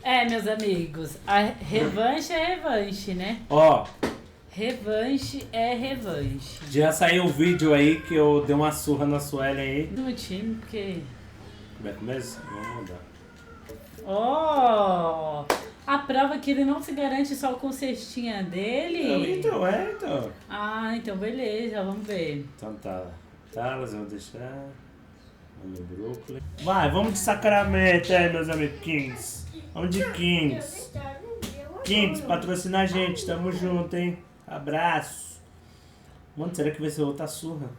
Meus amigos, a revanche é revanche, né? Ó. Revanche é revanche. Já saiu o vídeo aí que eu dei uma surra na Sueli aí. No time, porque... Como é que começa? Vamos mudar. Ó! A prova que ele não se garante só com cestinha dele. Então. Ah, então beleza, vamos ver. Então tá. Talas, eu vou deixar. Olha o brócolis. Vai, vamos de Sacramento aí, meus amigos. Kings. Vamos de Kings. Kings, patrocina a gente, tamo junto, hein? Abraço. Mano, será que vai ser outra surra?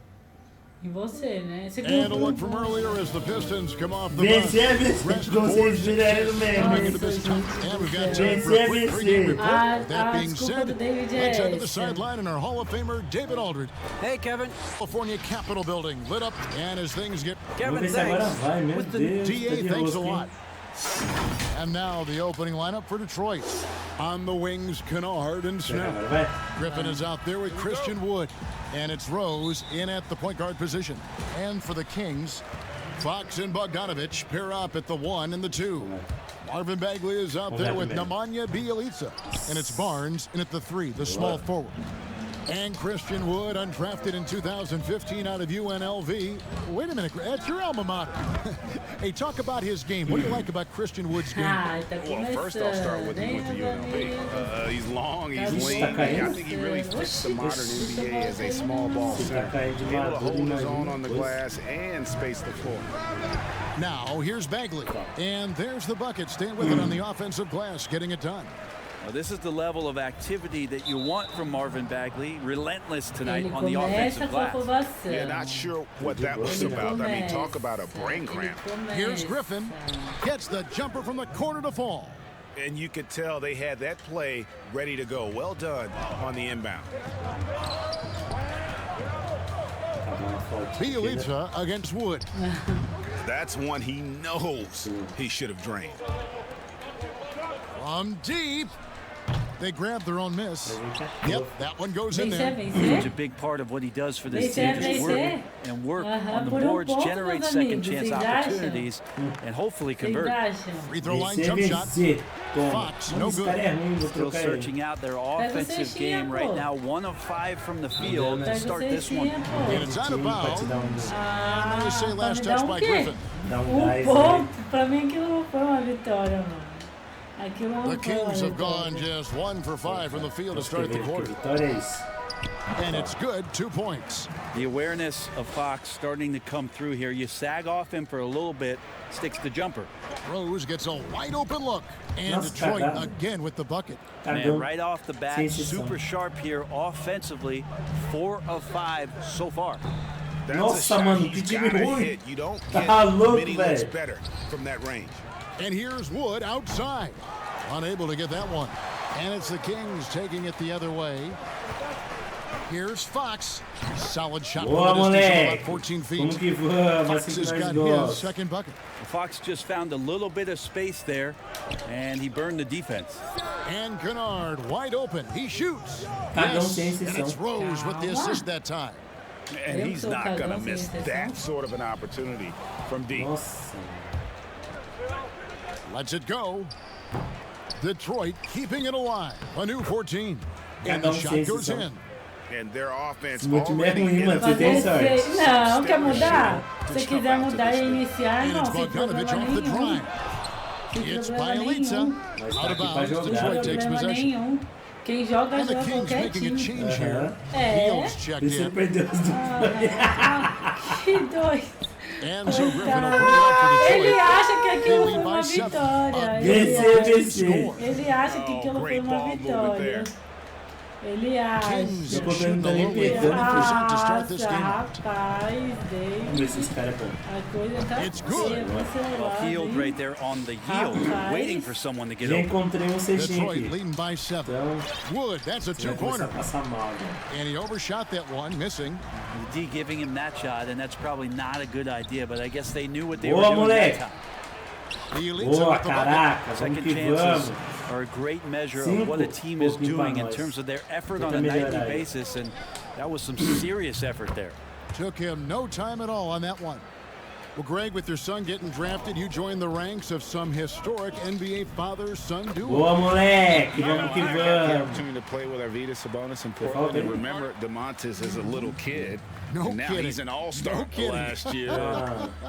Em você, né? Você And a look from earlier as the Pistons come off the Vencer, vocês virarem no meio. And we've got time for a quick pregame report. That being said, let's head to the sideline and our Hall of Famer, David Aldridge. Hey, Kevin. California Capitol building lit up, and as things get... Kevin, Vamos ver se agora vai, meu Deus. DA, thanks a lot. And now the opening lineup for Detroit. On the wings, Kennard and Snow. Griffin is out there with Christian Wood. And it's Rose in at the point guard position. And for the Kings, Fox and Bogdanovich pair up at the 1 and the 2. Marvin Bagley is out there with Nemanja Bjelica. And it's Barnes in at the 3, the small forward. And Christian Wood, undrafted in 2015 out of UNLV. Wait a minute, that's your alma mater. Hey, talk about his game. What do you like about Christian Wood's game? Well, first I'll start with him with the UNLV. He's long, he's lean. I think he really fits the modern NBA as a small ball center. Able to hold his own on the glass and space the floor. Now, here's Bagley. And there's the bucket. Staying with it on the offensive glass, getting it done. Well, this is the level of activity that you want from Marvin Bagley. Relentless tonight on the offensive glass. Yeah, not sure what that was about. I mean, talk about a brain cramp. Here's Griffin. Gets the jumper from the corner to fall. And you could tell they had that play ready to go. Well done on the inbound. Bjelica against Wood. That's one he knows he should have drained. From deep. They grab their own miss. Yep, that one goes in there. It's a big part of what he does for this team. Just work on the boards, generate second chance opportunities, and hopefully convert. Free throw line jump shot. Fox, no good. Still searching out their offensive game right now. 1 of 5 from the field to start this one. And it's out of bounds. I'm going to say last touch by Griffin. Ponto. Pra mim aquilo não foi uma vitória, mano. The Kings have gone just 1 for 5 from the field to start the quarter. And it's good, 2 points. The awareness of Fox starting to come through here. You sag off him for a little bit, sticks the jumper. Rose gets a wide open look. And Detroit again with the bucket. Man, right off the bat, super sharp here offensively. 4 of 5 so far. Nossa, mano, que time ruim. You don't Tá louco, many looks velho. better from that range. And here's Wood outside. Unable to get that one. And it's the Kings taking it the other way. Here's Fox. Solid shot from the distance of about 14 feet. Fox has got his second bucket. Fox just found a little bit of space there, and he burned the defense. And Kennard wide open. He shoots. Yes, and it's Rose with the assist that time. And he's not going to miss that sort of an opportunity from deep. Lets it go. Detroit keeping it alive. A new 14. And the shot goes in. And their offense already Não, quer mudar? Se quiser mudar e iniciar, não, sem problema nenhum. Sem problema nenhum. Out of bounds. Detroit takes possession. Quem joga, and the joga Kings qualquer making a time. change here. É. Fields checked in. Que doido. And so Griffin will bring it up for Detroit. Ele acha que aquilo foi uma vitória. Ele acha que aquilo foi uma vitória. Ele acha. Kings shooting a low 40% to start this game. Rapaz, a coisa tá It's good. Healed right there on the heel, waiting for someone to get Já open. encontrei um cestinho Detroit aqui. leading by 7. Wood, that's a two-pointer. And he overshot that one, missing. The D giving him that shot, and that's probably not a good idea, but I guess they knew what they were doing that time. Boa, caraca, vamos Second que chances vamos. are a great measure of what a team is doing in terms of their effort on a nightly basis, and that was some serious effort there. Took him no time at all on that one. Well, Greg, with your son getting drafted, you join the ranks of some historic NBA father-son duo. Boa, moleque. Vamos que I got the vamos. opportunity to play with Arvidas Sabonis in Portland. And remember, DeMontis as a little kid. No and now kidding. he's an all-star No kidding. last year.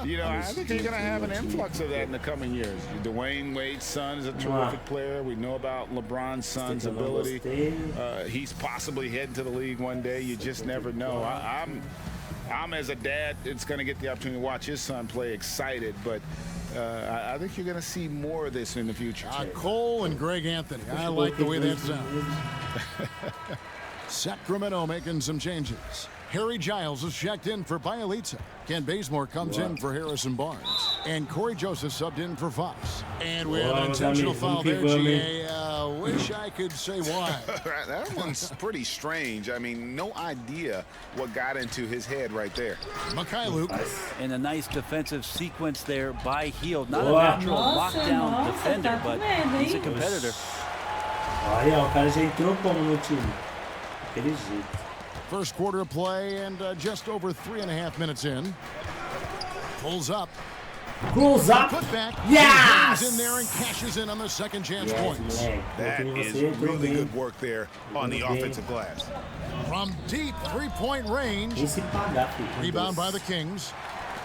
You know, I think he's going to have an influx of that in the coming years. Dwayne Wade's son is a terrific player. We know about LeBron's son's ability. He's possibly heading to the league one day. You just never know. I'm as a dad, it's going to get the opportunity to watch his son play excited, but I think you're going to see more of this in the future. Cole and Greg Anthony. I like the way that sounds. Sacramento making some changes. Harry Giles is checked in for Bielitsa. Ken Bazemore comes in for Harrison Barnes. And Corey Joseph subbed in for Fox. And we have an intentional foul there, GA. Wish I could say why. That one's pretty strange. I mean, no idea what got into his head right there. Mikhailuk. And a nice defensive sequence there by Heel. Not a natural lockdown defender, but he's a competitor. Olha, o cara já entrou como no time. Aquele jeito. First quarter of play and just over 3.5 minutes in. Pulls up. Close up. Put back. Yes! In there and cashes in on the second chance points. That is really good work there on the offensive glass. From deep three-point range. Rebound by the Kings.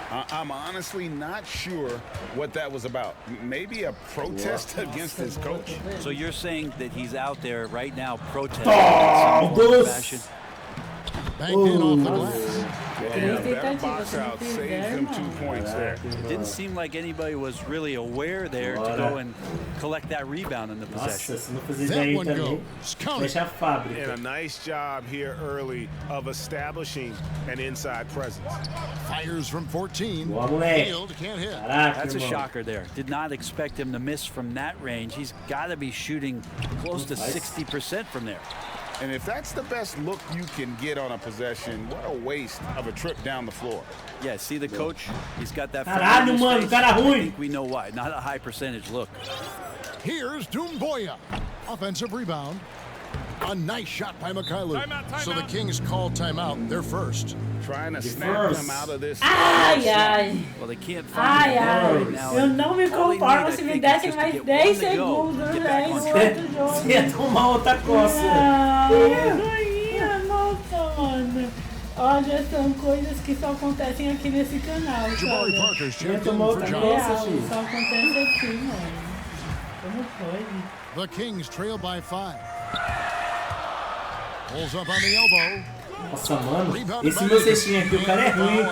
I'm honestly not sure what that was about. Maybe a protest against his coach. So you're saying that he's out there right now protesting in some fashion? Banked in off the glass. Yeah, that box out saved him 2 points there. It didn't seem like anybody was really aware there to go and collect that rebound in the possession. That one goes. And a nice job here early of establishing an inside presence. Fires from 14. Field can't hit. That's a shocker there. Did not expect him to miss from that range. He's got to be shooting close to 60% from there. And if that's the best look you can get on a possession, what a waste of a trip down the floor. Yeah, see the coach? He's got that. Caralho, mano, cara I ruim. think we know why. Not a high percentage look. Here's Doumbouya. Offensive rebound. A nice shot by Mikhailuk. So the Kings call timeout. They're first. Trying to snap them out of this. Ai, ai. Well, they can't find Ai, ai. right now. Eu não me conformo se me dessem mais 10 segundos, velho, no outro jogo. Você ia tomar outra coça. Não ia, nossa, mano. Olha, são coisas que só acontecem aqui nesse canal, Jabari sabe? Parker's checked in tomou for outra Giles. coça, filho. Só acontece aqui, mano. Como foi? The Kings trail by 5. Pulls up on the elbow. Nossa, mano, esse meu cestinho aqui, o cara é ruim.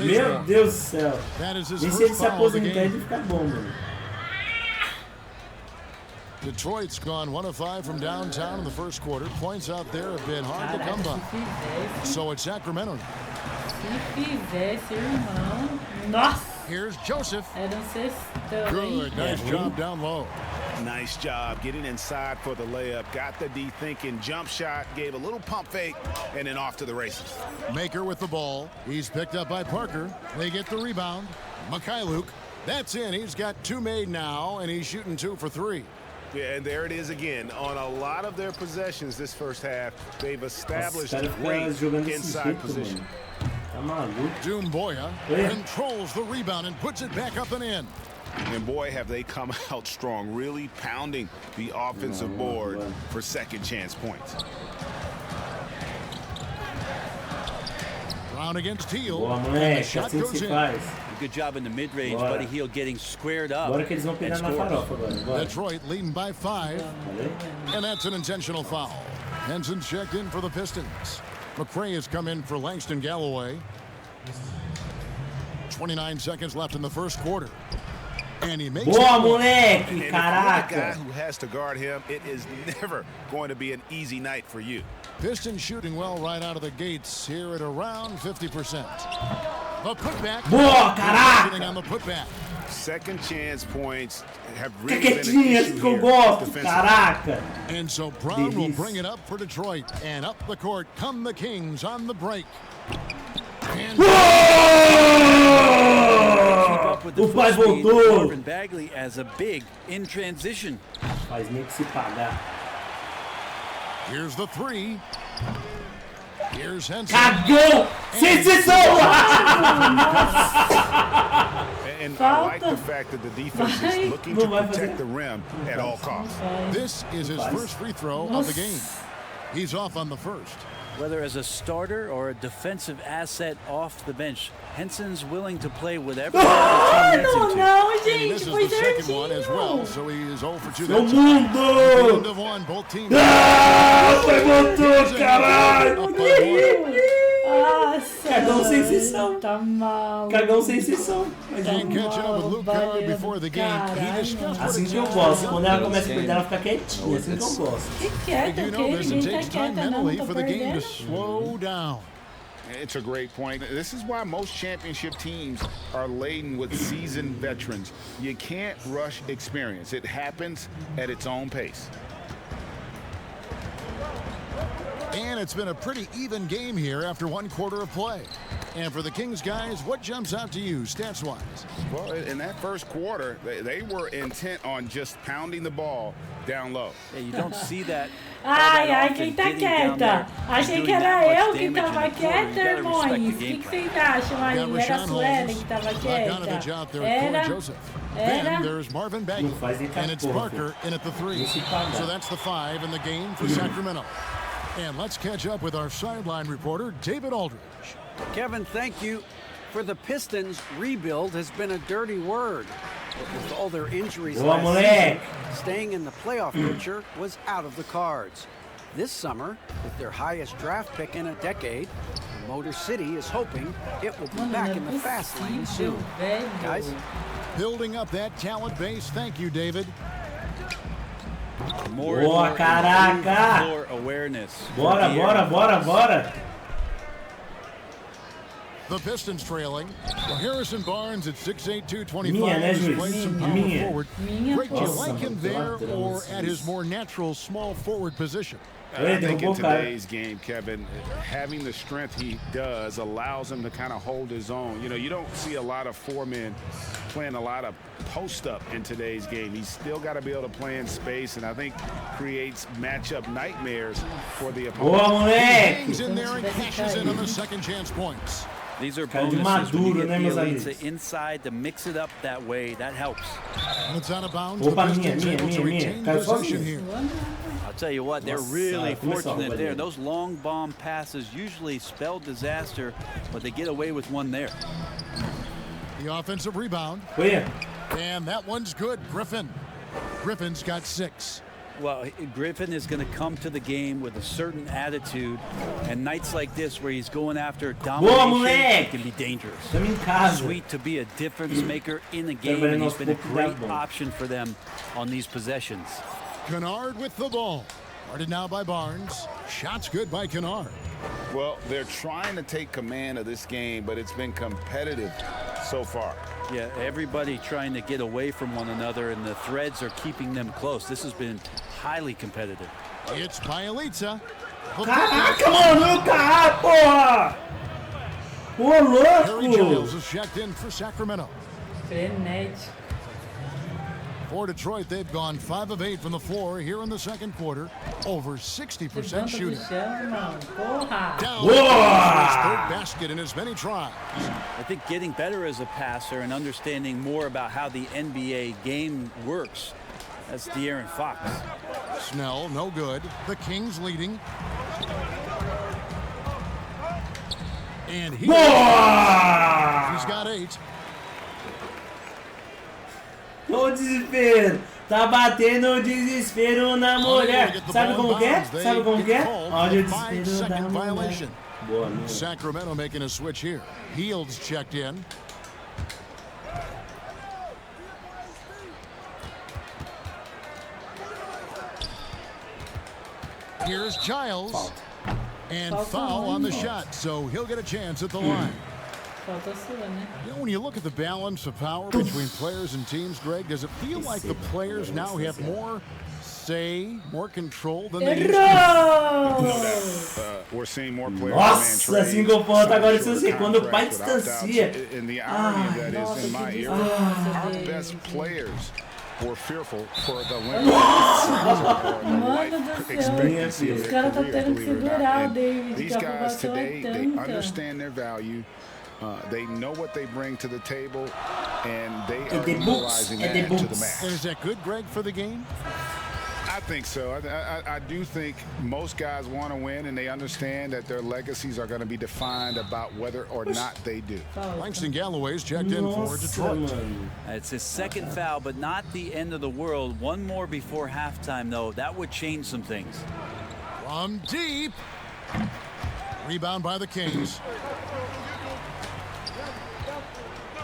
Meu Deus do céu. Nem se ele se aposentar, ele fica bom, mano. Detroit's gone 1 of 5 from downtown in the first quarter. Points out there have been hard to come by. So it's Sacramento. Se fizesse, irmão. Nossa! Here's Joseph. Era um cestão, hein? Good, nice job down low. Nice job getting inside for the layup. Got the D thinking jump shot, gave a little pump fake, and then off to the races. Maker with the ball. He's picked up by Parker. They get the rebound. Mikhailuk. That's in. He's got 2 made now, and he's shooting 2 for 3. Yeah, and there it is again. On a lot of their possessions this first half, they've established great inside position. Doumbouya controls the rebound and puts it back up and in. And boy, have they come out strong, really pounding the offensive board for second chance points. Brown against Heel. Boa, And the moleque, shot assim goes se in. faz. Good job in the mid-range, Buddy Heel getting squared up. Agora que eles vão pegar na farofa agora. Bora. Detroit leading by 5. And that's an intentional foul. Henson's checked in for the Pistons. McRae has come in for Langston Galloway. 29 seconds left in the first quarter. And he makes Boa, it. moleque, And if you're the caraca. guy who has to guard him, it is never going to be an easy night for you. Pistons shooting well right out of the gates here at around 50%. The putback. Boa, caraca. Sitting on the putback. Second chance points have really Fica been an quietinha issue que eu here gosto, defensively. caraca. And so Brown will Delícia. bring it up for Detroit. And up the court come the Kings on the break. And O pai voltou. Marvin Bagley as a big in transition. Faz nem que se pagar. here's the 3. Cagão! And I like the fact that the defense is looking to protect the rim at all costs. This is his first free throw of the game. He's off on the first. Whether as a starter or a defensive asset off the bench, Henson's willing to play whatever the team needs him to. This is the second one as well, so he is 0 for 2. Todo mundo! End of one, both teams. Voltou, caralho! Nossa, Cagão sem sessão. tá mal. Cagão sem sessão. Mas And catching up with Luke Kennard before the game, he discussed what assim que eu gosto. Quando ela começa a perder, ela fica quietinha. Assim que eu gosto. Que quieta, you que know this, it ninguém tá takes time quieta, não, mentally tô for the game to perdendo. slow down. It's a great point. This is why most championship teams are laden with seasoned veterans. You can't rush experience. It happens at its own pace. And it's been a pretty even game here after one quarter of play. And for the Kings guys, what jumps out to you stats-wise? Well, in that first quarter, they were intent on just pounding the ball down low. Yeah, you don't see that. Ai, quem tá quieta? Achei que era eu que tava quieta, irmãos. O que vocês acham aí? Era a Suelen que tava quieta? Then there's Marvin Bagley, Não faz nem and it's porra. Parker in at the 3. Esse paga. So that's the 5 in the game for Sacramento. And let's catch up with our sideline reporter, David Aldridge. Kevin, thank you. For the Pistons, rebuild has been a dirty word. But with all their injuries Boa, last moleque. season, staying in the playoff picture was out of the cards. This summer, with their highest draft pick in a decade, Motor City is hoping it will be back in the fast lane soon. Guys? Building up that talent base. Thank you, David. More and Boa, more caraca! floor awareness. Bora. The Pistons trailing. Well, Harrison Barnes at 6'8", 225 Minha, né, has juiz? played some power Minha. forward. Minha, Greg, do you Nossa, like him mano, there tô or batendo at his isso. more natural small forward position? I think in derrubou o cara. today's game, Kevin, having the strength he does allows him to kind of hold his own. You know, you don't see a lot of four-men playing a lot of post-up in today's game. He's still got to be able to play in space, and I think creates matchup nightmares for the opponent. Boa, moleque! Hangs in there and cashes in on the second chance points. These are Cara de bonuses when you maduro, get né, the meus elites amigos? inside to mix it up that way. That helps. And it's out of bounds. Opa, The minha, Pistons able to minha. retain Cara, possession sozinho. here. I'll tell you what, they're Nossa, really começou a fortunate roubar there. ali. Those long bomb passes usually spell disaster, but they get away with one there. The offensive rebound. Foi. And that one's good. Griffin's got 6. Well, Griffin is going to come to the game with a certain attitude, and nights like this where he's going after domination moleque! can be dangerous. Estamos em casa. Sweet to be a difference maker in the game, and he's been a great option for them on these possessions. Kennard with the ball. Guarded now by Barnes. Shots good by Kennard. Well, they're trying to take command of this game, but it's been competitive so far. Yeah, everybody trying to get away from one another, and the threads are keeping them close. This has been highly competitive. It's Bielitsa. Caraca, mano, caralho, porra! Ô, Harry louco! Giles is checked in for Sacramento. Frenético. For Detroit, they've gone 5 of 8 from the floor here in the second quarter. Over 60% Levanta do shooting. chão, irmão. Porra! Down Whoa! his third basket in as many tries. I think getting better as a passer and understanding more about how the NBA game works. That's De'Aaron Fox. Snell, no good. The Kings leading. And he's Boa! got 8. O desespero. Tá batendo o desespero na mulher. Sabe como que é? Sabe como que é? Olha o desespero da mulher. Boa, meu. Sacramento making a switch here. Fields checked in. Here's Giles. And foul on the shot, so he'll get a chance at the line. Falta sua, né? You know, when you look at the balance of power between players and teams, Greg, does it feel like the players now have more say, more control than they used to? Errou! We're seeing more players Nossa, 5 pontos agora distancia. Quando o pai distancia. And the irony of that is, in my era, our Deus. best players were fearful for the limit. Mano do céu. Os caras estão tendo que segurar o David. These guys today, they understand their value. They know what they bring to the table, and they are utilizing that to the max. Is that good, Greg, for the game? I think so. I do think most guys want to win, and they understand that their legacies are going to be defined about whether or not they do. Langston Galloway's checked in for Detroit. It's his second foul, but not the end of the world. One more before halftime, though. That would change some things. From deep. Rebound by the Kings.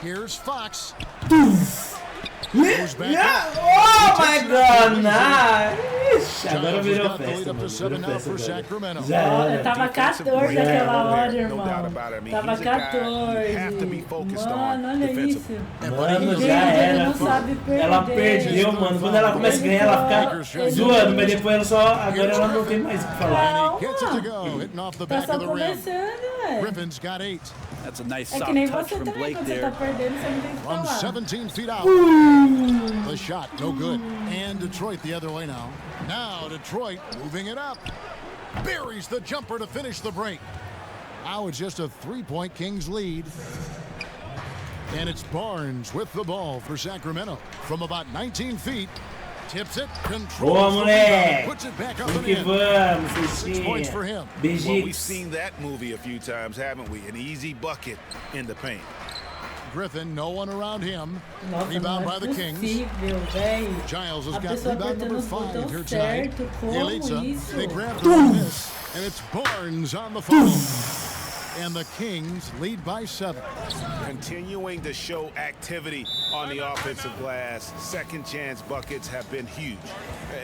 Here's Fox. Oh my God, nice! Agora virou festa, mano. Já tava 14 naquela hora, irmão. Tava 14. Mano, olha isso. Mano, já era. Ela perdeu, mano. Quando ela começa a ganhar, ela fica zoando, mas depois ela só. Agora ela não tem mais o que falar. Tá só começando, velho. Griffin's got 8. That's a nice É soft que nem touch você from também, Blake quando você there. tá perdendo, você não tem que From falar. 17 feet out. The shot, no good. And Detroit the other way now. Now Detroit moving it up. Buries the jumper to finish the break. Now it's just a 3-point Kings lead. And it's Barnes with the ball for Sacramento. From about 19 feet. Tips it, controls the rebound, puts it back up and in. Vamos, 6 points for him. Well, we've seen that movie a few times, haven't we? An easy bucket in the paint. Griffin, no one around him. Nossa, Rebound não by é the Kings. possível, velho. Giles has A got pessoa rebound number apertando os 5 botões here tonight. certo, como Elitza, isso? they grab the miss, and it's Barnes on the phone. And the Kings lead by 7. Continuing to show activity on the offensive glass. Second chance buckets have been huge.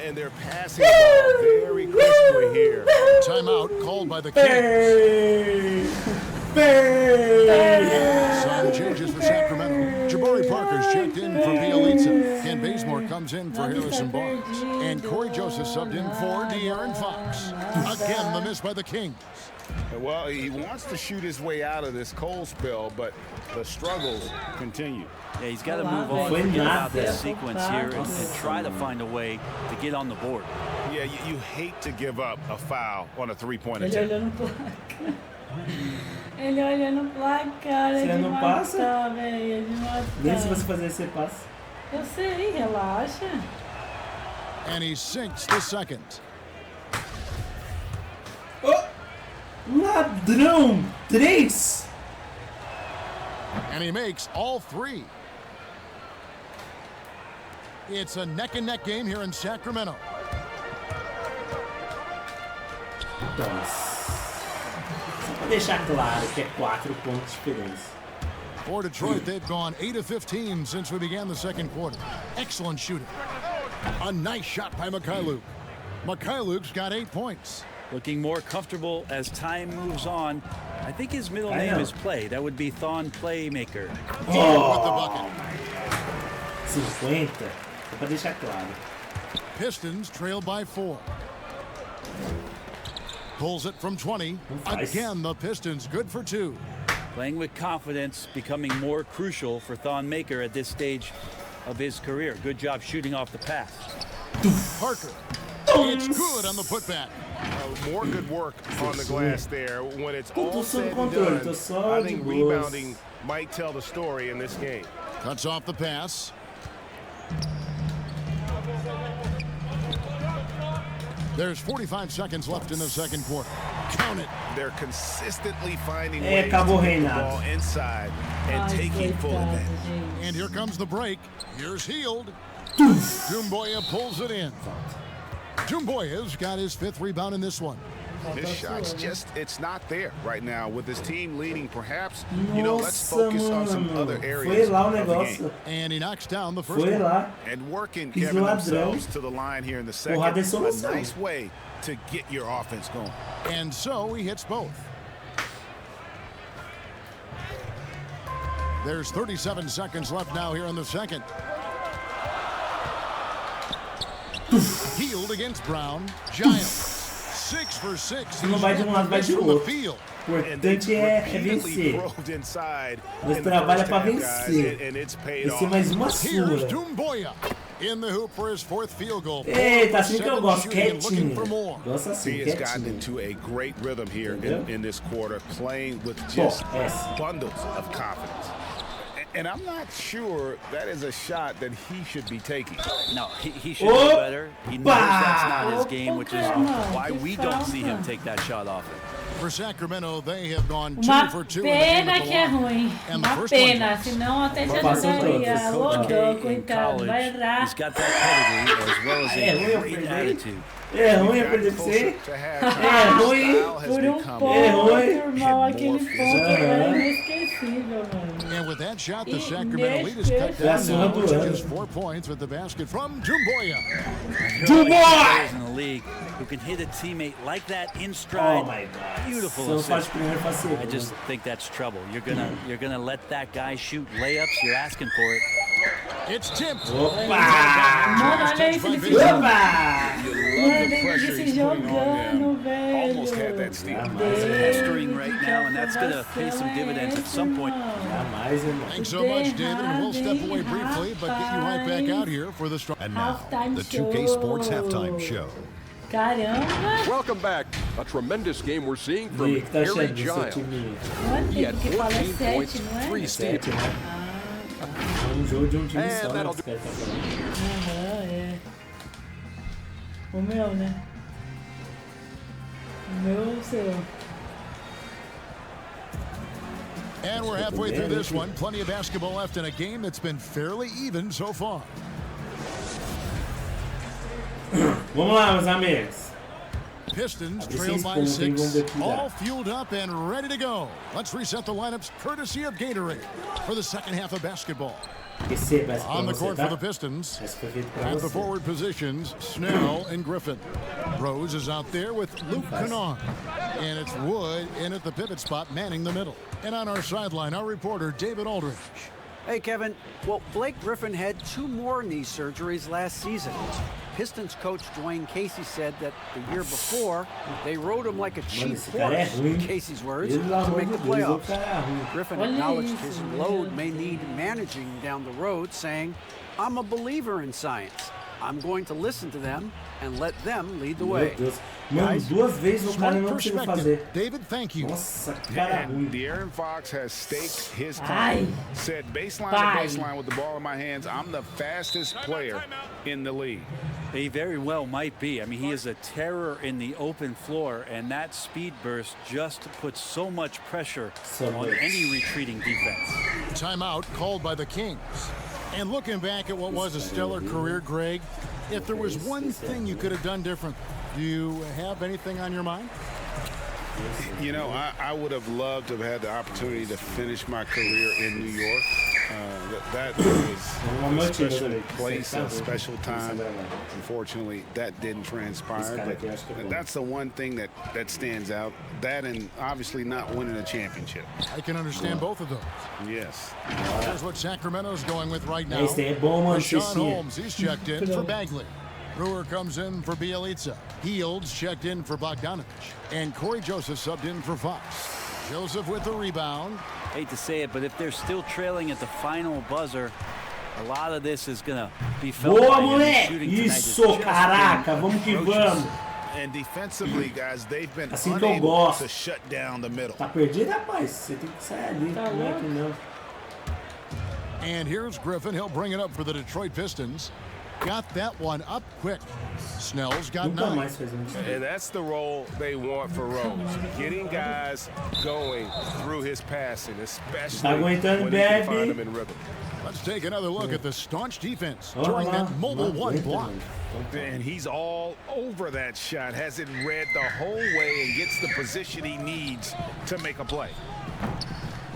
And they're passing the ball very crisply here. Timeout called by the Kings. Some changes for Sacramento. Jabari Parker's checked in for Bielitsa. Ken Bazemore comes in for Harrison Barnes. And Corey Joseph subbed in for De'Aaron Fox. Again, the miss by the Kings. Well, he wants to shoot his way out of this cold spell, but the struggles continue. Yeah, he's got to move on, forget about this sequence here, and try to find a way to get on the board. Yeah, you hate to give up a foul on a three-point Ele attempt. olhando placa. Ele olhando placar, é de não passa? matar, velho, é de matar. Nem se você fazer, você passa. Eu sei, relaxa. And he sinks the second. Oh! Ladrão! 3! And he makes all 3. It's a neck-and-neck game here in Sacramento. Nossa. Só pra deixar claro que é 4 pontos de diferença. For Detroit, they've gone 8 of 15 since we began the second quarter. Excellent shooting. A nice shot by Mikhailuk. Mikhailuk's got 8 points. Looking more comfortable as time moves on. I think his middle name is Play. That would be Thon Playmaker. With the bucket. 50. Só pra deixar claro. Pistons trail by 4. Pulls it from 20. Again, the Pistons good for 2. Playing with confidence, becoming more crucial for Thon Maker at this stage of his career. Good job shooting off the pass. Parker. It's good on the putback. More good work on the glass there. When it's all said and done, I think rebounding might tell the story in this game. Cuts off the pass. There's 45 seconds left in the second quarter. Count it. They're consistently finding ways to get the ball inside and taking full advantage. And here comes the break. Here's Heald. Doumbouya pulls it in. Doumbouya's got his 5th rebound in this one. His shot's just, it's not there right now. With his team leading, perhaps, let's focus on some other areas of the game. And he knocks down the first one. And working, Kevin, themselves to the line here in the second. A nice way to get your offense going. And so he hits both. There's 37 seconds left now here in the second. Heald against Brawn. Giles. 6 for 6. Não vai de um lado, vai de outro. O importante é vencer. Você trabalha para vencer. Esse é mais uma sura. in the hoop for his fourth field goal. Eita, assim que eu gosto, quietinho. Gosto assim, He has gotten into a great rhythm here in this quarter, playing with just bundles of confidence. And I'm not sure that is a shot that he should be taking. No, he should know better. He knows that's not his game, which is why we don't see him take that shot often. For Sacramento, they have gone 2 for 2. Pena que é ruim. Uma pena, senão até já jogaria. Rodou, coitado, vai errar. He's got that pedigree as well as a great attitude. É ruim eu perder pra você. É ruim. Por ponto, irmão, aquele ponto era inesquecível, mano. And with that shot, the Sacramento lead is cut down now to just 4 points with the basket from Jumboya. Jumboy! In the league who can hit a teammate like that in stride. Oh my God. Beautiful assist. I just think that's trouble. You're gonna let that guy shoot layups. You're asking for it. It's tipped. Mano, olha isso, ele se jogando, velho. Almost had that steal. He's pestering right now, and that's gonna pay some dividends at some point. Thanks so much, David. And we'll step away briefly, but get you right back out here for the strong. And now, the 2K Sports Halftime Show. Caramba! Welcome back. A tremendous game we're seeing from Harry Giles. He had 14 points, 3 steals. Jogo de time só, né? O meu, né? O meu, seu. And we're halfway through this one. Plenty of basketball left in a game that's been fairly even so far. Vamos lá, meus amigos. Pistons trail by 6, all fueled up and ready to go. Let's reset the lineups courtesy of Gatorade for the second half of basketball. On the court for the Pistons, at the forward positions, Snell and Griffin. Rose is out there with Luke Kennard. And it's Wood in at the pivot spot, manning the middle. And on our sideline, our reporter, David Aldridge. Hey, Kevin. Well, Blake Griffin had 2 more knee surgeries last season. Pistons coach Dwayne Casey said that the year before, they rode him like a cheap horse, in Casey's words, to make the playoffs. Griffin acknowledged his load may need managing down the road, saying, "I'm a believer in science. I'm going to listen to them and let them lead the way." Mano, 2 vezes o cara não conseguiu fazer. David, thank you. Nossa, cara ruim. De'Aaron Fox has staked his claim. Said baseline to baseline with the ball in my hands, I'm the fastest player in the league. He very well might be. I mean, he is a terror in the open floor, and that speed burst just puts so much pressure on any retreating defense. Timeout called by the Kings. And looking back at what was a stellar career, Greg, if there was one thing you could have done different, do you have anything on your mind? You know, I would have loved to have had the opportunity to finish my career in New York. That was a special place, a special time. Unfortunately, that didn't transpire. But that's the one thing that stands out. That and obviously not winning a championship. I can understand both of those. Yes. Here's what Sacramento's going with right now. Sean Holmes, he's checked in for Bagley. Brewer comes in for Bielitsa. Fields checked in for Bogdanovich. And Corey Joseph subbed in for Fox. Joseph with the rebound. Hate to say it, but if they're still trailing at the final buzzer, a lot of this is going to be felt by him. Shooting tonight is Isso, caraca, vamos que vamos. And defensively, guys, they've been unable to shut down the middle. Tá perdido, rapaz. Você tem que sair ali. Não é aqui não. And here's Griffin. He'll bring it up for the Detroit Pistons. Got that one up quick. Snell's got 9. And that's the role they want for Rose. Getting guys going through his passing, especially when he can find them in rhythm. Let's take another look at the staunch defense during that mobile 1 block. And he's all over that shot. Has it read the whole way and gets the position he needs to make a play.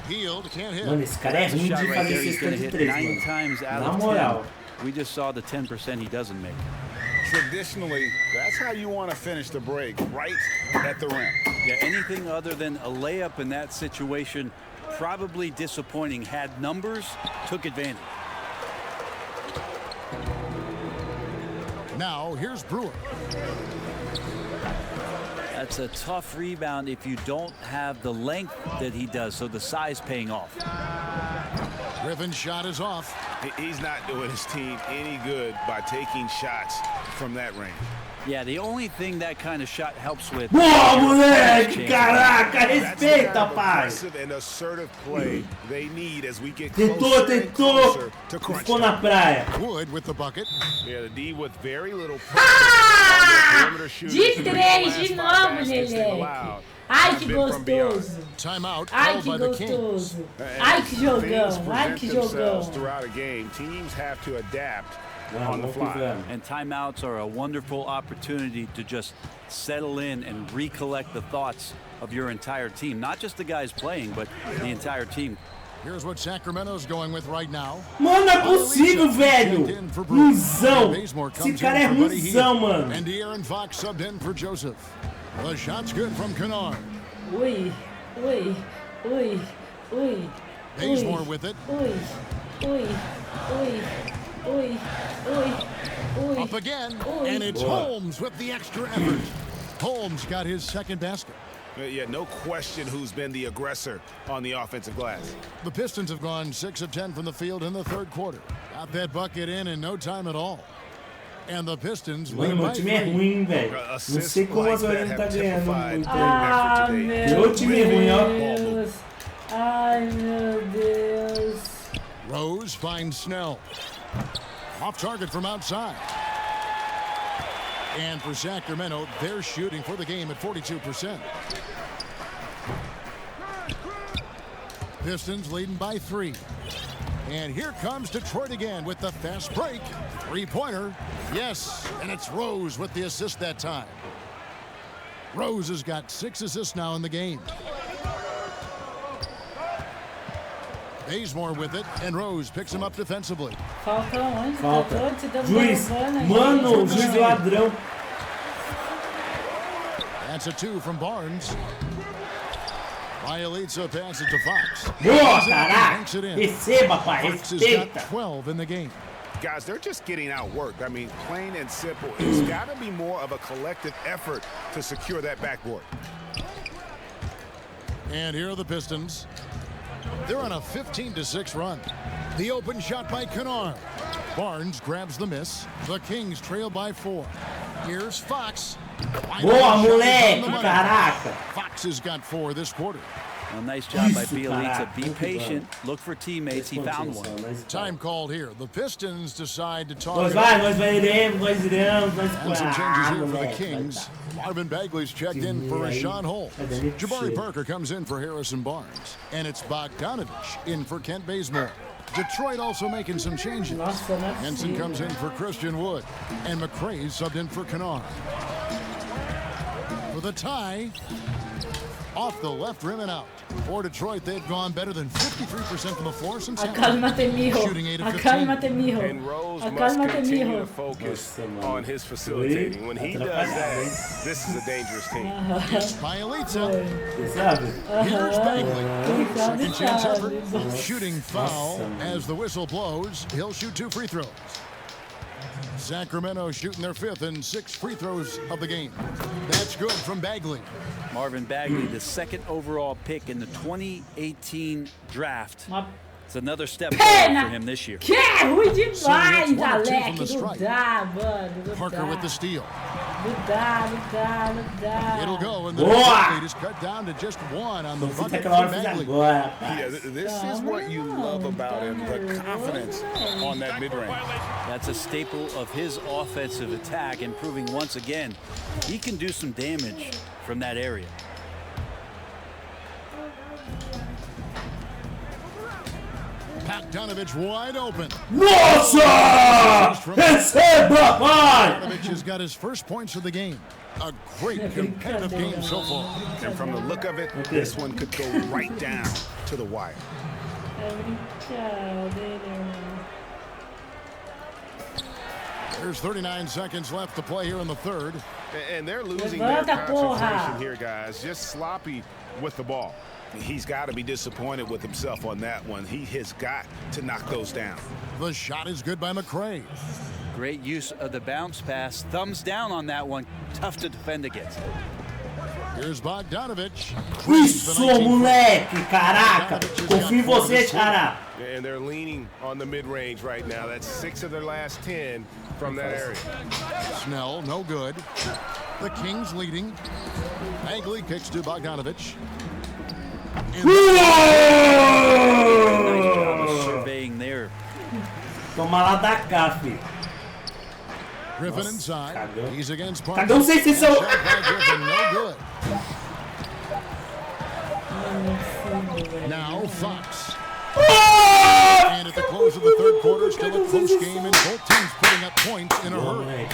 Healed, can't hit. Mano, esse cara é ruim de fazer cesta de 3, mano. Na moral. We just saw the 10% he doesn't make. Traditionally, that's how you want to finish the break, right at the rim. Yeah, anything other than a layup in that situation, probably disappointing. Had numbers, took advantage. Now, here's Brewer. That's a tough rebound if you don't have the length that he does, so the size paying off. Griffin's shot is off. He's not doing his team any good by taking shots from that range. Yeah, the only thing that kind of shot helps with. Boa, moleque! Caraca, respeita, pai! Aggressive and assertive play they need as we get Tentou, closer to crunch ficou na praia. Wood with the bucket. Yeah, the D with very little pressure. De 3 de novo, Lelê. Ai, que gostoso. Timeout. Ai, que gostoso. Ai, que jogão. Ai, que jogão. Throughout a game, teams have to adapt on the fly. And timeouts are a wonderful opportunity to just settle in and recollect the thoughts of your entire team. Not just the guys playing, but the entire team. Here's what Sacramento's going with right now. Mano, não é possível, velho. Rusão. Esse cara é rusão, mano. And De'Aaron Fox subbed in for Joseph. The shot's good from Kennard. Ui, ui, ui, ui. Bazemore with it. Ui, ui, ui, ui, ui, ui. Up again, ui. and it's Holmes with the extra effort. Holmes got his second basket. Yeah, no question who's been the aggressor on the offensive glass. The Pistons have gone 6 of 10 from the field in the third quarter. Got that bucket in no time at all. And the Pistons Mano, meu time é ruim, velho. Não sei como agora ele tá ganhando. Ah, Meu time é ruim, ó. Deus. Ai, meu Deus. Rose finds Snell. Off target from outside. And for Sacramento, they're shooting for the game at 42%. Pistons leading by 3. And here comes Detroit again with the fast break. Three-pointer. Yes, and it's Rose with the assist that time. Rose has got 6 assists now in the game. Bazemore with it, and Rose picks him up defensively. Falta onde? Falta. Tá Juiz. Mano, o juiz é ladrão. That's a 2 from Barnes. Bielitsa passes to Fox. Boa, caraca. Receba, pai. Fox has got Respeita. 12 in the game. Guys, they're just getting outworked. I mean, plain and simple. It's got to be more of a collective effort to secure that backboard. And here are the Pistons. They're on a 15-6 run. The open shot by Kennard. Barnes grabs the miss. The Kings trail by 4. Here's Fox. Boa, moleque, caraca. Fox has got 4 this quarter. Well, nice job by Bielitsa. Be patient. Look for teammates. He found one. Time called here. The Pistons decide to talk. Nós iremos. And some changes here for the Kings. Marvin Bagley's checked in for Rashawn Holmes. Jabari Parker comes in for Harrison Barnes. And it's Bogdanovich in for Kent Bazemore. Detroit also making some changes. Henson comes in for Christian Wood. And McRae's subbed in for Kennard. For the tie, off the left rim and out. For Detroit, they've gone better than 53% from the floor since shooting 8 of 15. And Rose must continue to focus on his facilitating. When he does that, this is a dangerous team. Bielitsa. Here's Bagley. Second chance effort. Shooting foul as the whistle blows. He'll shoot 2 free throws. Sacramento shooting their 5th and 6 free throws of the game. That's good from Bagley. Marvin Bagley, the 2nd overall pick in the 2018 draft. It's another step forward for him this year. Que é ruim demais, Alex. Não dá, mano. Parker with the steal. Não dá. It'll go, and the lead is cut down to just 1 on the bucket from Bagley. Yeah, this is what you love about him, the confidence on that mid-range. That's a staple of his offensive attack, and proving once again he can do some damage from that area. Bogdanovich wide open. Nossa! Receba, pai! Bogdanovich has got his first points of the game. A great competitive game so far. And from the look of it, this one could go right down to the wire. There's 39 seconds left to play here in the third. And they're losing their concentration here, guys. Just sloppy with the ball. He's got to be disappointed with himself on that one. He has got to knock those down. The shot is good by McRae. Great use of the bounce pass. Thumbs down on that one. Tough to defend against. Here's Bogdanovich. Isso, moleque! Caraca! Confio em você, Xará. And they're leaning on the mid-range right now. That's 6 of their last 10 from that area. Snell, no good. The Kings leading. Bagley kicks to Bogdanovich. Nice job of surveying there. Toma lá da cá, filho. Griffin inside. Cagão. He's against Cagão sem exceção. Griffin, no good. Now Fox. And at the close of the third quarter, still a close game, and both teams putting up points in a hurry.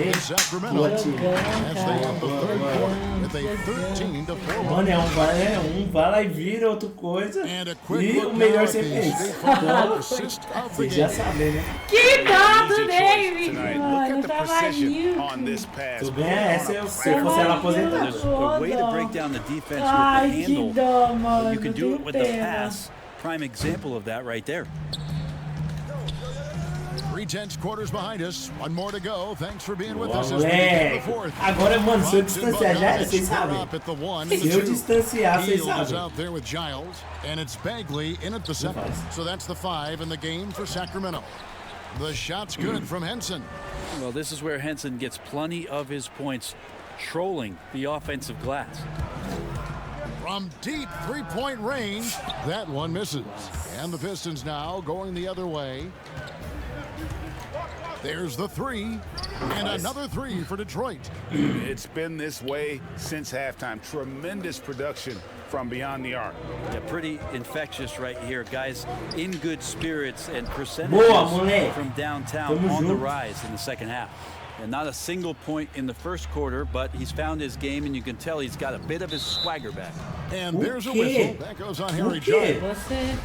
In Sacramento, as they end the third quarter with a 13-4. Mano, vai lá e vira outra coisa. And a E quick o look melhor now você at the fez. State Farm assist of the Vocês já game. sabem, né? Que dó do Easy choice David, tonight. mano. Look at the Tava precision rindo. on this pass. Tudo bem, essa eu sei, se fosse ela aposentada. There's a way to break down the defense Ai, with the que handle. dó, mano. You can do it with the Tenho pena. pass. Prime example of that right there. 3 quarters behind us. One more to go. Thanks for being with us as we begin Moleque. the fourth. Agora, mano, se eu distanciar já era, vocês sabem. Up at the 1 and Se the eu 2. distanciar, vocês Field is sabem. out there with Giles, and it's Bagley in at the second. So that's the 5 in the game for Sacramento. The shot's good from Henson. Well, this is where Henson gets plenty of his points, trolling the offensive glass. From deep three-point range, that one misses. And the Pistons now going the other way. There's the 3, and another 3 for Detroit. It's been this way since halftime. Tremendous production from beyond the arc. Yeah, pretty infectious right here, guys. In good spirits and Boa, percentages moleque. from downtown Tamo on the junto. rise in the second half. And not a single point in the first quarter, but he's found his game, and you can tell he's got a bit of his swagger back. And there's a Okay. whistle. That goes on Harry Okay. Giles. Você...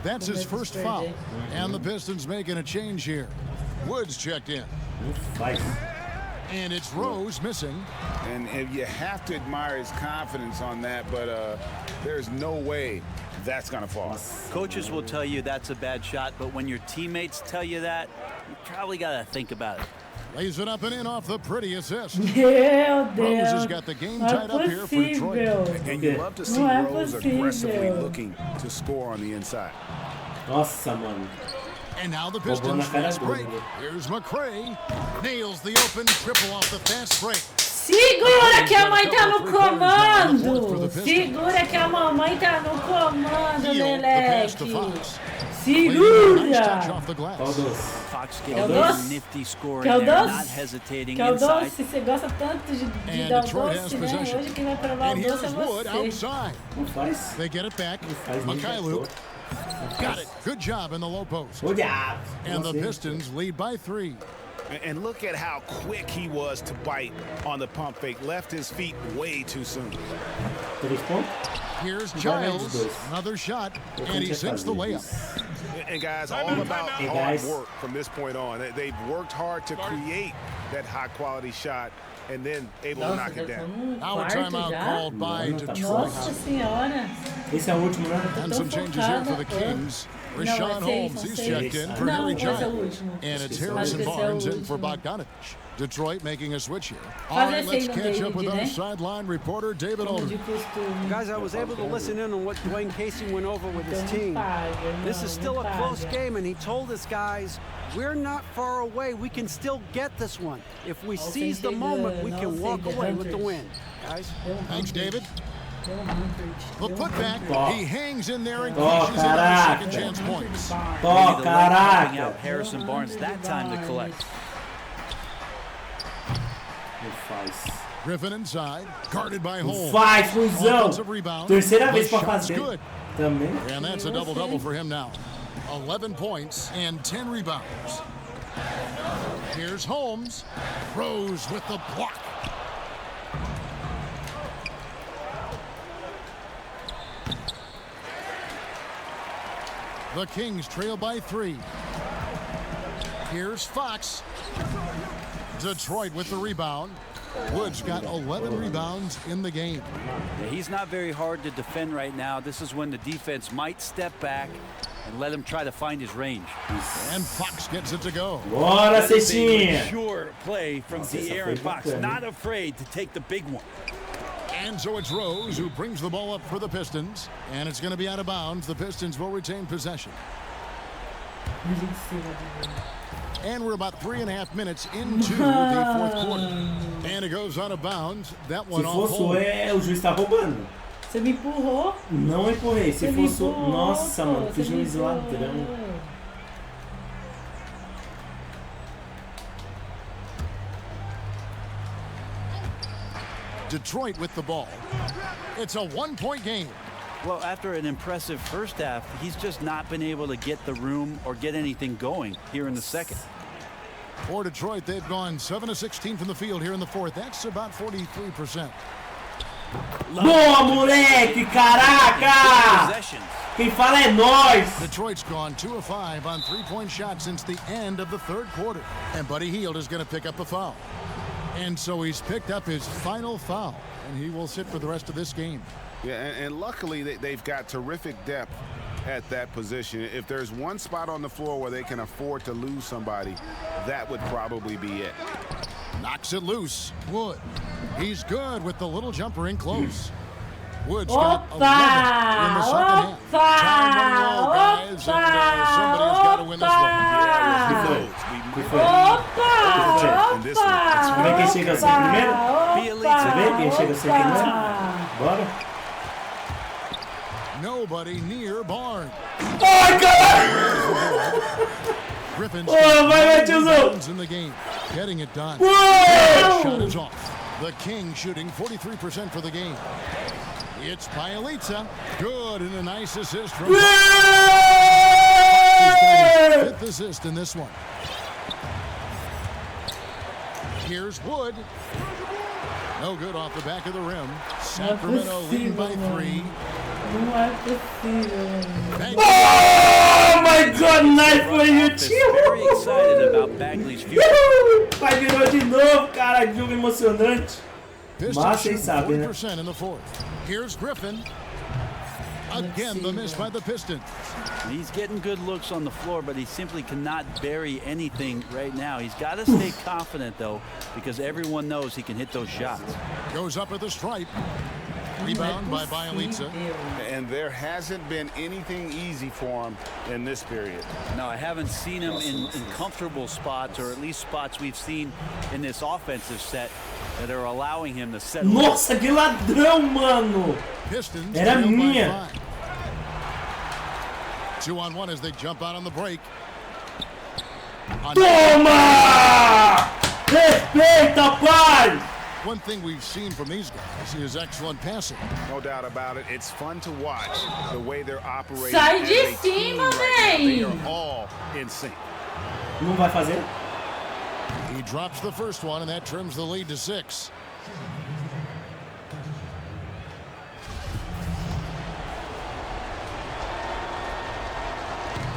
That's his first foul. And the Pistons making a change here. Woods checked in. Vai. And it's Rose missing. And you have to admire his confidence on that, but there's no way that's going to fall. Coaches will tell you that's a bad shot, but when your teammates tell you that, you probably got to think about it. Lays it up and in off the pretty assist. Meu Rose Deus. has got the game Não é tied up here for Detroit. possível. And you love to see Não é Rose aggressively possível. looking to score on the inside. Nossa, mano. And now the Roubou na Pistons cara fast dele. break. Here's McCray. Nails the open triple off the fast break. Segura que a mãe tá no comando. Segura que a mamãe tá no comando, Field the pass to Leleque. Fox. Nice touch Segura. off the glass. Qual doce? Fox Quer o getting doce? a nifty score Quer in o there, doce? not hesitating Que é o inside. doce, você gosta tanto de And dar o Detroit has doce, né? possession. Hoje quem vai provar And o doce here's é Wood você. outside. Não faz. They get it back. Faz nem Mikhailuk tentou. got it. Good job in the low post. Ô, diabo. And the Você- Pistons lead by 3. And look at how quick he was to bite on the pump fake. Left his feet way too soon. 3 pontos? Here's Joga Giles. dois. Another shot. Eu And he tinha sinks the fazer layup. isso. And guys, all about Hey, hard guys. work from this point on. They've worked hard to create that high quality shot and then able to Nossa, knock it já down. estamos no Now a quarto timeout já. called by Não, tá Detroit. Nossa senhora. Esse é o último, né? And some changes here for the Kings. Rashawn Holmes, he's checked in for Harry Não, esse é o Giles. último. And it's Acho que Harrison esse é o Barnes in for último. Bogdanovich. Detroit making a switch here. Faz All right, esse let's aí no catch up David, with our né? sideline reporter, David Como Older. de costume. Guys, I was able to listen in on what Dwayne Casey went over with his Então team. não paga, This não, is still não a close paga. game, and he told us guys, we're not far away. We can still get this one. If we seize the moment, we can walk away with the win. Guys, Thanks, David. Deu um hundred. The putback, Ó. he hangs in there and Ó, cashes in on caraca. second chance points. Tó, Maybe the leg helping caraca. out Harrison Barnes that time to collect. Não faz. Griffin inside, guarded by Não Holmes. faz, cuzão. Offensive rebound. Terceira The vez pra shot's fazer. good. Também. And that's a double-double for him now. 11 points and 10 rebounds. Here's Holmes. Rose with the block. The Kings trail by 3. Here's Fox. Detroit with the rebound. Woods got 11 rebounds in the game. Yeah, he's not very hard to defend right now. This is when the defense might step back and let him try to find his range. And Fox gets it to go. Bora, That is a Cestinha. sure play from Nossa, essa De'Aaron foi Fox. bacana. Not afraid to take the big one. And so it's Rose who brings the ball up for the Pistons. And it's going to be out of bounds. The Pistons will retain possession. And we're about 3.5 minutes into the fourth quarter. And it goes out of bounds. That one off hold. O juiz tá roubando. Você me empurrou? Não empurrei. Se fosse... Nossa, mano. Que juiz ladrão. Detroit with the ball. It's a one-point game. Well, after an impressive first half, he's just not been able to get the room or get anything going here in the second. For Detroit, they've gone 7 of 16 from the field here in the fourth. That's about 43%. Boa, moleque! Caraca! Quem fala é nós! Detroit's gone 2 of 5 on three-point shots since the end of the third quarter. And Buddy Hield is going to pick up a foul. And so he's picked up his final foul, and he will sit for the rest of this game. Yeah, and luckily they've got terrific depth at that position. If there's one spot on the floor where they can afford to lose somebody, that would probably be it. Knocks it loose. Wood. He's good with the little jumper in close. Wood's got 11 in the second half. Time running low, guys, and somebody's got to win this one. Vê quem chega a ser primeiro? Você vê quem chega a ser primeiro? Bora. Nobody near Barn. Ai, caralho! Griffin's vai, tiozão! in the game, getting it done. Uou! Shot is off. The King shooting 43% for the game. It's Bielitsa. Good, and a nice assist from He's got his 5th assist in this one. Here's Wood. No good off the back of the rim. Sacramento leading by 3. Oh my God, knife for you, tio! Very excited about Bagley's future. Pai virou de novo, cara, jogo emocionante. Mas vocês sabem, né? In the fourth. Here's Griffin. Again, the miss by the Pistons. He's getting good looks on the floor, but he simply cannot bury anything right now. He's got to stay confident, though, because everyone knows he can hit those shots. Goes up at the stripe. Rebound by Bielitsa. And there hasn't been anything easy for him in this period. No, I haven't seen him in comfortable spots, or at least spots we've seen in this offensive set that are allowing him to set. Nossa, que ladrão, mano! Pistons era minha. 2-on-1 as they jump out on the break. Toma! Respeita, pai! One thing we've seen from these guys is excellent passing. No doubt about it. It's fun to watch the way they're operating. Sai de cima, They are all in sync. Não vai fazer? He drops the first one, and that trims the lead to 6.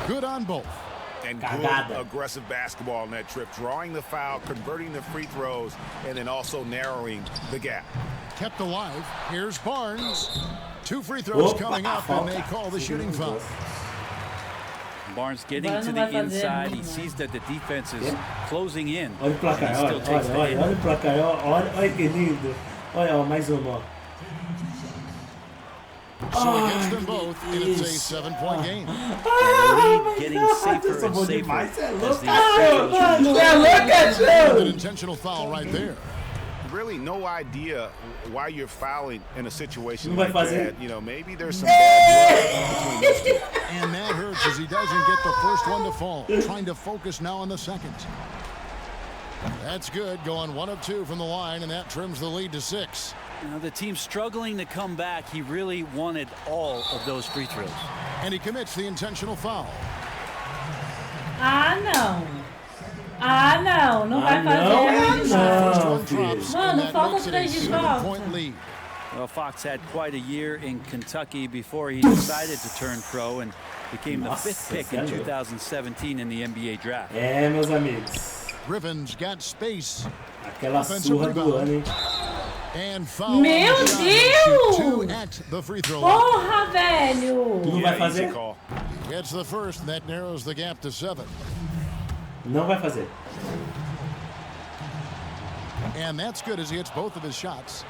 Good on both. And good aggressive basketball on that trip, drawing the foul, converting the free throws, and then also narrowing the gap. Kept alive. Here's Barnes. 2 free throws coming up, and they call the shooting foul. Barnes getting to the inside. He sees that the defense is closing in. Olha o placar, olha o placar, olha que lindo. Olha, mais uma. So against them both, it's a 7-point game. Getting safer and safer as An intentional foul right there. Really no idea why you're fouling in a situation like that. You know, maybe there's some bad blood between those two. And that hurts as he doesn't get the first one to fall. Trying to focus now on the second. That's good, going 1 of 2 from the line, and that trims the lead to 6. Now the team's struggling to come back. He really wanted all of those free throws. And he commits the intentional foul. Não vai fazer. Mano, falta 3 de volta. Well, Fox had quite a year in Kentucky before he decided to turn pro and became the 5th pick in 2017 in the NBA draft. É, meus amigos. Griffin's got space. Aquela surra do ano, hein? And foul. Meu Deus! At the free throw. Porra, velho! Não vai fazer? Gets the first, and that narrows the gap to 7. Não vai fazer. And that's good as he hits both of his shots.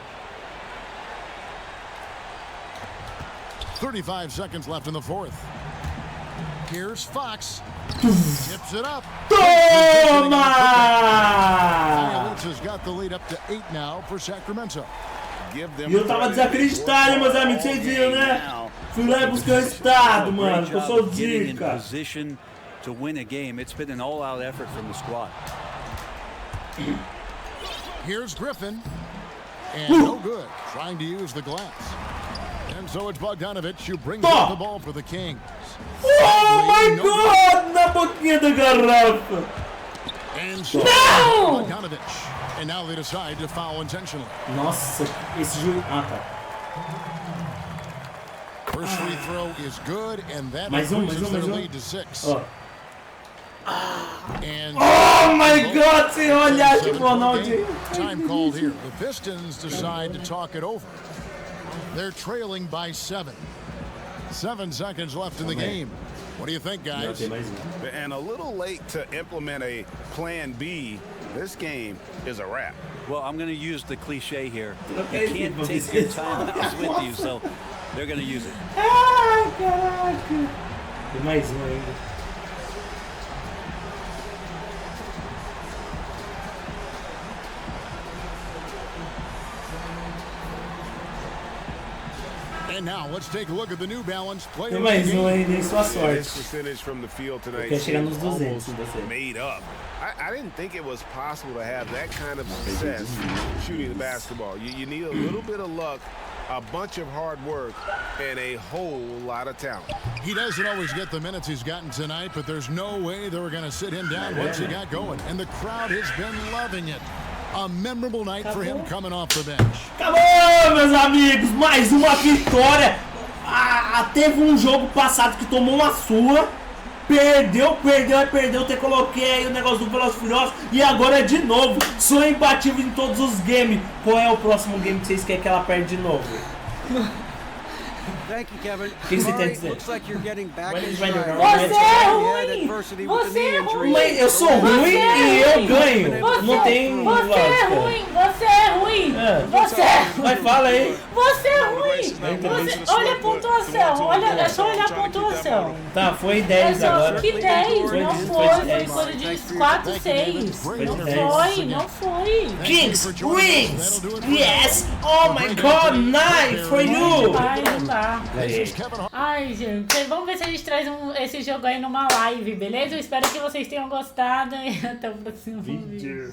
35 seconds left in the fourth. Here's Fox. Tips it up. Toma! Has got the lead up to 8 now for Sacramento. E eu tava desacreditado, meus amigos, vocês viram, né? Fui lá e busquei o resultado, mano, que eu sou zica. To win a game, it's been an all-out effort from the squad. Here's Griffin, and no good, trying to use the glass. And so it's Bogdanovich who brings up the ball for the Kings. Oh my God! Na boquinha da garrafa. And so Bogdanovich. And now they decide to foul intentionally. Nossa, esse juiz... Ah, tá. First free throw is good, and that increases their lead to 6. Oh. And oh my God! Se olhar que Ronaldo. Time called here. The Pistons decide to talk it over. They're trailing by 7. 7 seconds left in the game. What do you think, guys? And a little late to implement a plan B. This game is a wrap. Well, I'm going to use the cliche here. You can't take your timeouts with you, so they're going to use it. Ah, caraca. Tem mais um ainda. And now let's take a look at the New Balance player. Tem mais um ainda, em sua sorte. Eu quero chegar nos 200 em você. Made up. I didn't think it was possible to have that kind of success shooting the basketball. You need a little bit of luck, a bunch of hard work, and a whole lot of talent. He doesn't always get the minutes he's gotten tonight, but there's no way they were going to sit him down once he got going. And the crowd has been loving it. A memorable night for him coming off the bench. Acabou, meus amigos, mais uma vitória. Teve um jogo passado que tomou uma sua. Perdeu. Até coloquei aí o negócio do Velozes e Furiosos. E agora é de novo. Sou imbatível em todos os games. Qual é o próximo game que vocês querem que ela perde de novo? Thank you, Kevin. Que você tem a dizer? Looks like you're getting back in Você stride. é ruim! Mas eu sou ruim e eu ganho. Não tem Você é ruim! Você é ruim! Você é ruim! Vai, fala aí. Você é ruim! Olha a pontuação! É só olhar a pontuação. Tá, foi 10 agora. Que 10? Não foi coisa de 4, 6. Não foi. Kings wins! Yes! Oh my God, nice for you! Não dá. Ai, gente, vamos ver se a gente traz esse jogo aí numa live, beleza? Eu espero que vocês tenham gostado e até o próximo vídeo.